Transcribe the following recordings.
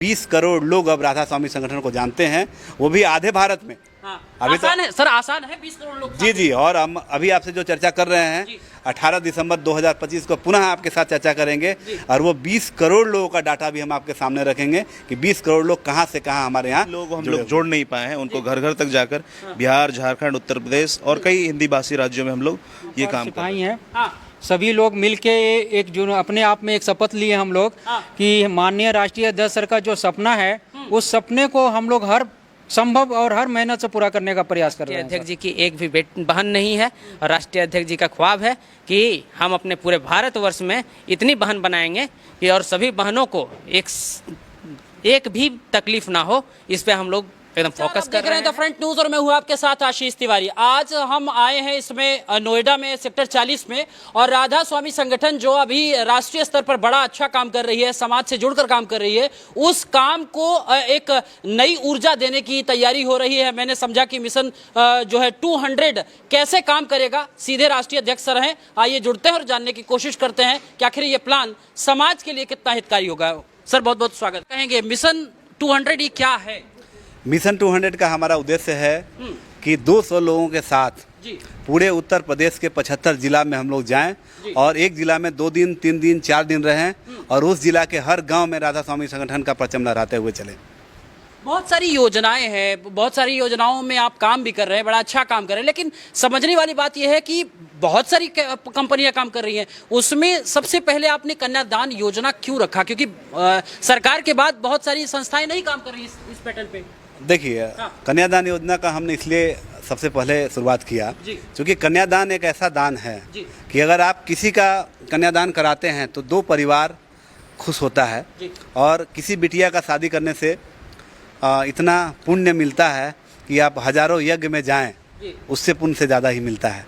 20 करोड़ लोग अब राधा स्वामी संगठन को जानते हैं, वो भी आधे भारत में। हाँ, अभी आसान है सर, आसान है 20 करोड़ लोग। जी, और हम अभी आपसे जो चर्चा कर रहे हैं 18 दिसंबर 2025 को पुनः आपके साथ चर्चा करेंगे और वो 20 करोड़ लोगों का डाटा भी हम आपके सामने रखेंगे कि 20 करोड़ लोग कहाँ से कहाँ हमारे यहाँ लोग हम लोग जोड़ नहीं पाए हैं, उनको घर घर तक जाकर बिहार, झारखंड, उत्तर प्रदेश और कई हिंदी भाषी राज्यों में हम लोग ये काम कर रहे हैं। सभी लोग मिलके एक जो अपने आप में एक शपथ लिए हम लोग कि माननीय राष्ट्रीय अध्यक्ष सर का जो सपना है उस सपने को हम लोग हर संभव और हर मेहनत से पूरा करने का प्रयास कर रहे हैं। अध्यक्ष जी की एक भी बहन नहीं है और राष्ट्रीय अध्यक्ष जी का ख्वाब है कि हम अपने पूरे भारतवर्ष में इतनी बहन बनाएंगे कि और सभी बहनों को एक भी तकलीफ ना हो, इस पे हम लोग एकदम फोकस कर रहे हैं। तो फ्रंट न्यूज और मैं हूँ आपके साथ आशीष तिवारी। आज हम आए हैं इसमें नोएडा में सेक्टर 40 में, और राधा स्वामी संगठन जो अभी राष्ट्रीय स्तर पर बड़ा अच्छा काम कर रही है, समाज से जुड़कर काम कर रही है, उस काम को एक नई ऊर्जा देने की तैयारी हो रही है। मैंने समझा कि मिशन जो है 200 कैसे काम करेगा, सीधे राष्ट्रीय अध्यक्ष सर हैं। आइए जुड़ते हैं और जानने की कोशिश करते हैं कि आखिर ये प्लान समाज के लिए कितना हितकारी होगा। सर बहुत बहुत स्वागत। कहेंगे मिशन 200 ये क्या है? मिशन 200 का हमारा उद्देश्य है कि 200 लोगों के साथ पूरे उत्तर प्रदेश के 75 जिला में हम लोग जाएं और एक जिला में 2 दिन, 3 दिन, 4 दिन रहें और उस जिला के हर गांव में राधा स्वामी संगठन का परचम लहराते हुए चलें। बहुत सारी योजनाएं हैं, बहुत सारी योजनाओं में आप काम भी कर रहे हैं, बड़ा अच्छा काम कर रहे हैं, लेकिन समझने वाली बात यह है कि बहुत सारी कंपनियां काम कर रही हैं। उसमें सबसे पहले आपने कन्यादान योजना क्यों रखा? क्योंकि सरकार के बाद बहुत सारी संस्थाएं नहीं काम कर रही इस पैटर्न पे। देखिए, कन्यादान योजना का हमने इसलिए सबसे पहले शुरुआत किया क्योंकि कन्यादान एक ऐसा दान है कि अगर आप किसी का कन्यादान कराते हैं तो 2 परिवार खुश होता है और किसी बिटिया का शादी करने से इतना पुण्य मिलता है कि आप हजारों यज्ञ में जाएं, उससे पुण्य से ज़्यादा ही मिलता है।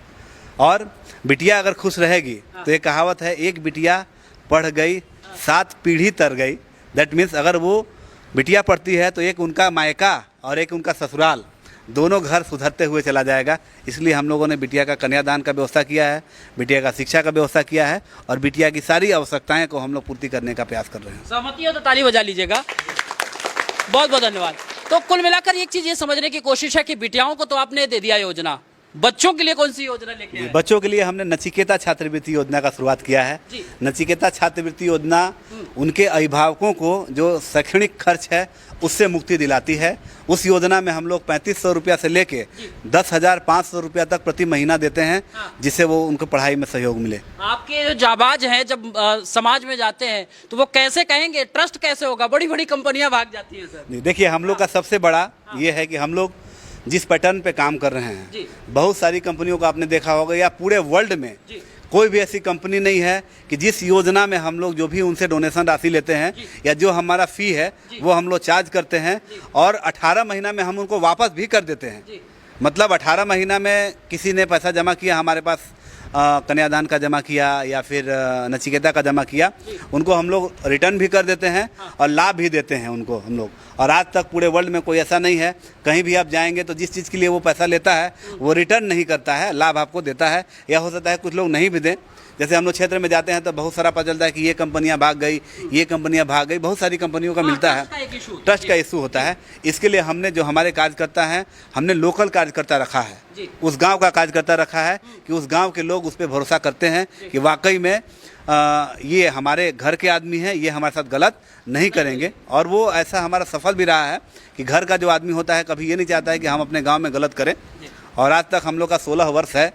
और बिटिया अगर खुश रहेगी तो एक कहावत है, एक बिटिया पढ़ गई 7 पीढ़ी तर गई। दैट मीन्स अगर वो बिटिया पढ़ती है तो एक उनका मायका और एक उनका ससुराल, दोनों घर सुधरते हुए चला जाएगा। इसलिए हम लोगों ने बिटिया का कन्यादान का व्यवस्था किया है, बिटिया का शिक्षा का व्यवस्था किया है और बिटिया की सारी आवश्यकताएं को हम लोग पूर्ति करने का प्रयास कर रहे हैं। सहमति हो तो ताली बजा लीजिएगा। बहुत बहुत धन्यवाद। तो कुल मिलाकर एक चीज ये समझने की कोशिश है कि बिटियाओं को तो आपने दे दिया योजना, बच्चों के लिए कौन सी योजना लेके आए? बच्चों के लिए हमने नचिकेता छात्रवृत्ति योजना का शुरुआत किया है। नचिकेता छात्रवृत्ति योजना उनके अभिभावकों को जो शैक्षणिक खर्च है उससे मुक्ति दिलाती है। उस योजना में हम लोग 3500 रुपया से लेके 10,500 रुपया तक प्रति महीना देते हैं, जिससे वो उनको पढ़ाई में सहयोग मिले। आपके जो जाबाज हैं जब समाज में जाते हैं तो वो कैसे कहेंगे, ट्रस्ट कैसे होगा? बड़ी बड़ी कंपनियां भाग जाती हैं सर। देखिए, हम लोग का सबसे बड़ा ये है कि हम लोग जिस पैटर्न पे काम कर रहे हैं, बहुत सारी कंपनियों को आपने देखा होगा या पूरे वर्ल्ड में कोई भी ऐसी कंपनी नहीं है कि जिस योजना में हम लोग जो भी उनसे डोनेशन राशि लेते हैं या जो हमारा फ़ी है वो हम लोग चार्ज करते हैं और 18 महीना में हम उनको वापस भी कर देते हैं। मतलब 18 महीना में किसी ने पैसा जमा किया हमारे पास, कन्यादान का जमा किया या फिर नचिकेता का जमा किया, उनको हम लोग रिटर्न भी कर देते हैं और लाभ भी देते हैं उनको हम लोग। और आज तक पूरे वर्ल्ड में कोई ऐसा नहीं है, कहीं भी आप जाएंगे तो जिस चीज़ के लिए वो पैसा लेता है वो रिटर्न नहीं करता है, लाभ आपको देता है। या हो सकता है कुछ लोग नहीं भी दें, जैसे हम लोग क्षेत्र में जाते हैं तो बहुत सारा पता चलता है कि ये कंपनियां भाग गई, ये कंपनियां भाग गई, बहुत सारी कंपनियों का मिलता है, ट्रस्ट का इशू होता है। इसके लिए हमने जो हमारे कार्यकर्ता हैं, हमने लोकल कार्यकर्ता रखा है, उस गांव का कार्यकर्ता रखा है कि उस गांव के लोग उस पर भरोसा करते हैं कि वाकई में ये हमारे घर के आदमी हैं, ये हमारे साथ गलत नहीं करेंगे। और वो ऐसा हमारा सफल भी रहा है कि घर का जो आदमी होता है कभी ये नहीं चाहता है कि हम अपने गाँव में गलत करें। और आज तक हम लोग का 16 वर्ष है,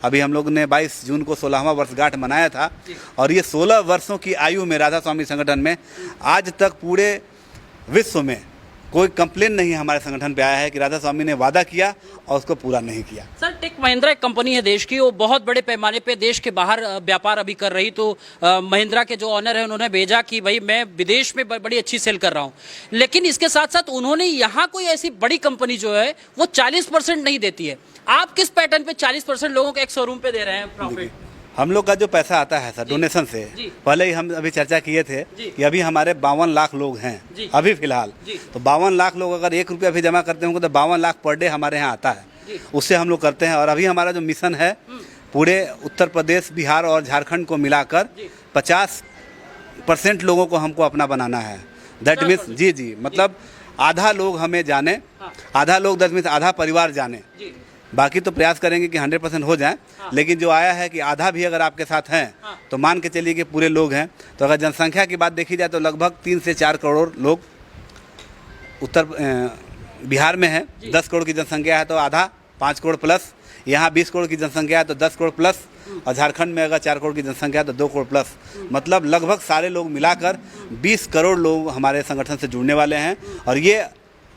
अभी हम लोग ने 22 जून को 16वां वर्षगांठ मनाया था और ये 16 वर्षों की आयु में राधा स्वामी संगठन में आज तक पूरे विश्व में कोई कंप्लेन नहीं हमारे संगठन पे आया है कि राधा स्वामी ने वादा किया और उसको पूरा नहीं किया। सर, टेक महिंद्रा एक कंपनी है देश की, वो बहुत बड़े पैमाने पे देश के बाहर व्यापार अभी कर रही, तो महिंद्रा के जो ऑनर है उन्होंने भेजा कि भाई मैं विदेश में बड़ी अच्छी सेल कर रहा हूँ, लेकिन इसके साथ साथ उन्होंने यहाँ कोई ऐसी बड़ी कंपनी जो है वो 40% नहीं देती है। आप किस पैटर्न पे 40% लोगों को एक शोरूम पे दे रहे हैं प्रॉफिट? हम लोग का जो पैसा आता है सर डोनेशन से, पहले ही हम अभी चर्चा किए थे कि अभी हमारे 52 लाख लोग हैं अभी फिलहाल, तो 52 लाख लोग अगर 1 रुपया भी जमा करते होंगे तो 52 लाख पर डे हमारे यहाँ आता है, उससे हम लोग करते हैं। और अभी हमारा जो मिशन है पूरे उत्तर प्रदेश, बिहार और झारखंड को मिलाकर 50% लोगों को हमको अपना बनाना है। दैट मीन्स जी मतलब आधा लोग हमें जाने, आधा लोग दैट मीन्स आधा परिवार जाने। बाकी तो प्रयास करेंगे कि 100% हो जाए, लेकिन जो आया है कि आधा भी अगर आपके साथ हैं तो मान के चलिए कि पूरे लोग हैं। तो अगर जनसंख्या की बात देखी जाए तो लगभग 3 से 4 करोड़ लोग बिहार में है। 10 करोड़ की जनसंख्या है तो आधा 5 करोड़ प्लस, यहाँ 20 करोड़ की जनसंख्या है तो 10 करोड़ प्लस, और झारखंड में अगर 4 करोड़ की जनसंख्या है तो 2 करोड़ प्लस, मतलब लगभग सारे लोग मिलाकर 20 करोड़ लोग हमारे संगठन से जुड़ने वाले हैं। और ये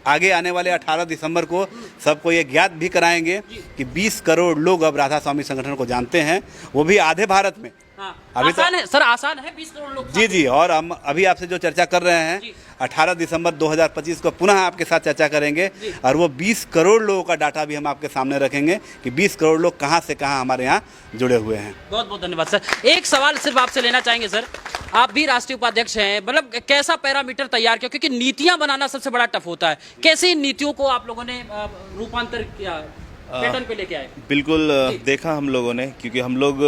आगे आने वाले 18 दिसंबर को सबको ये ज्ञात भी कराएंगे कि 20 करोड़ लोग अब राधा स्वामी संगठन को जानते हैं, वो भी आधे भारत में। अभी आसान है सर, आसान है 20 करोड़ लोग। जी और हम अभी आपसे जो चर्चा कर रहे हैं 18 दिसंबर 2025 को पुनः आपके साथ चर्चा करेंगे, और वो 20 करोड़ लोगों का डाटा भी हम आपके सामने रखेंगे कि 20 करोड़ लोग कहां से कहां हमारे यहाँ जुड़े हुए हैं। बहुत बहुत धन्यवाद सर। एक सवाल सिर्फ आपसे लेना चाहेंगे सर, आप भी राष्ट्रीय उपाध्यक्ष हैं, मतलब कैसा पैरामीटर तैयार किया, क्योंकि नीतियां बनाना सबसे बड़ा टफ होता है, कैसे इन नीतियों को आप लोगों ने रूपांतर किया, पैटर्न पे लेके आए? बिल्कुल देखा हम लोगों ने, क्योंकि हम लोग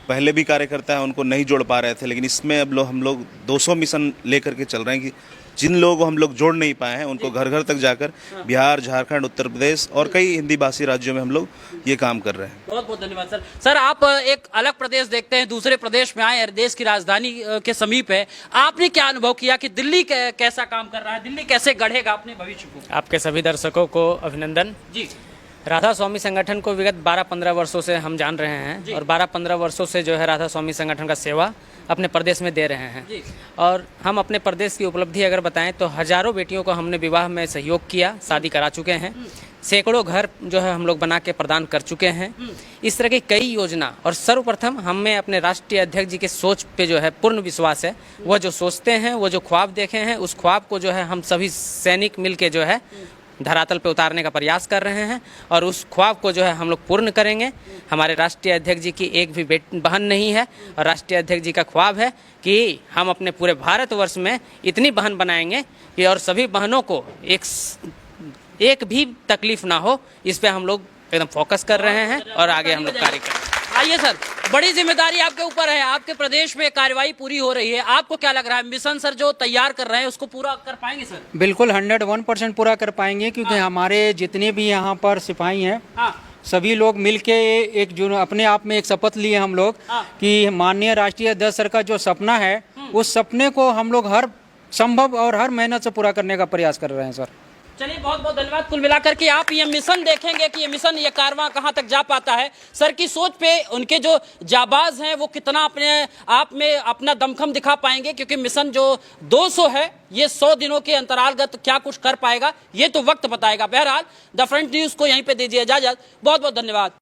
पहले भी कार्यकर्ता हैं उनको नहीं जोड़ पा रहे थे, लेकिन इसमें अब हम लोग 200 मिशन लेकर के चल रहे हैं कि जिन लोगों को हम लोग जोड़ नहीं पाए हैं उनको घर घर तक जाकर बिहार, झारखंड, उत्तर प्रदेश और कई हिंदी भाषी राज्यों में हम लोग ये काम कर रहे हैं। बहुत बहुत धन्यवाद सर। सर आप एक अलग प्रदेश देखते हैं, दूसरे प्रदेश में आए, देश की राजधानी के समीप है, आपने क्या अनुभव किया कि दिल्ली कैसा काम कर रहा है, दिल्ली कैसे गढ़ेगा अपने भविष्य को? आपके सभी दर्शकों को अभिनंदन जी। राधा स्वामी संगठन को विगत 12-15 वर्षों से हम जान रहे हैं, और 12-15 वर्षों से जो है राधा स्वामी संगठन का सेवा अपने प्रदेश में दे रहे हैं। और हम अपने प्रदेश की उपलब्धि अगर बताएं तो हजारों बेटियों को हमने विवाह में सहयोग किया, शादी करा चुके हैं, सैकड़ों घर जो है हम लोग बना के प्रदान कर चुके हैं। इस तरह की कई योजना, और सर्वप्रथम हमें अपने राष्ट्रीय अध्यक्ष जी के सोच पे जो है पूर्ण विश्वास है। वह जो सोचते हैं, वो जो ख्वाब देखे हैं, उस ख्वाब को जो है हम सभी सैनिक मिल के जो है धरातल पे उतारने का प्रयास कर रहे हैं, और उस ख्वाब को जो है हम लोग पूर्ण करेंगे। हमारे राष्ट्रीय अध्यक्ष जी की एक भी बहन नहीं है, और राष्ट्रीय अध्यक्ष जी का ख्वाब है कि हम अपने पूरे भारतवर्ष में इतनी बहन बनाएंगे कि और सभी बहनों को एक भी तकलीफ ना हो। इस पे हम लोग एकदम फोकस कर रहे हैं और आगे हम लोग कार्य करेंगे। आइए सर, बड़ी जिम्मेदारी आपके ऊपर है, आपके प्रदेश में कार्यवाही पूरी हो रही है, आपको क्या लग रहा है मिशन सर जो तैयार कर रहे हैं उसको पूरा कर पाएंगे सर? बिल्कुल 101% पूरा कर पाएंगे, क्योंकि हमारे जितने भी यहाँ पर सिपाही हैं सभी लोग मिलके एक जो अपने आप में एक शपथ लिए हम लोग कि माननीय राष्ट्रीय अध्यक्ष सर का जो सपना है उस सपने को हम लोग हर संभव और हर मेहनत से पूरा करने का प्रयास कर रहे हैं सर। चलिए बहुत बहुत धन्यवाद। कुल मिलाकर के आप ये मिशन देखेंगे कि ये मिशन, ये कारवां कहां तक जा पाता है। सर की सोच पे उनके जो जाबाज हैं वो कितना अपने आप में अपना दमखम दिखा पाएंगे, क्योंकि मिशन जो 200 है ये 100 दिनों के अंतरालगत क्या कुछ कर पाएगा ये तो वक्त बताएगा। बहरहाल द फ्रंट न्यूज को यहीं पे दीजिए इजाजत। बहुत बहुत धन्यवाद।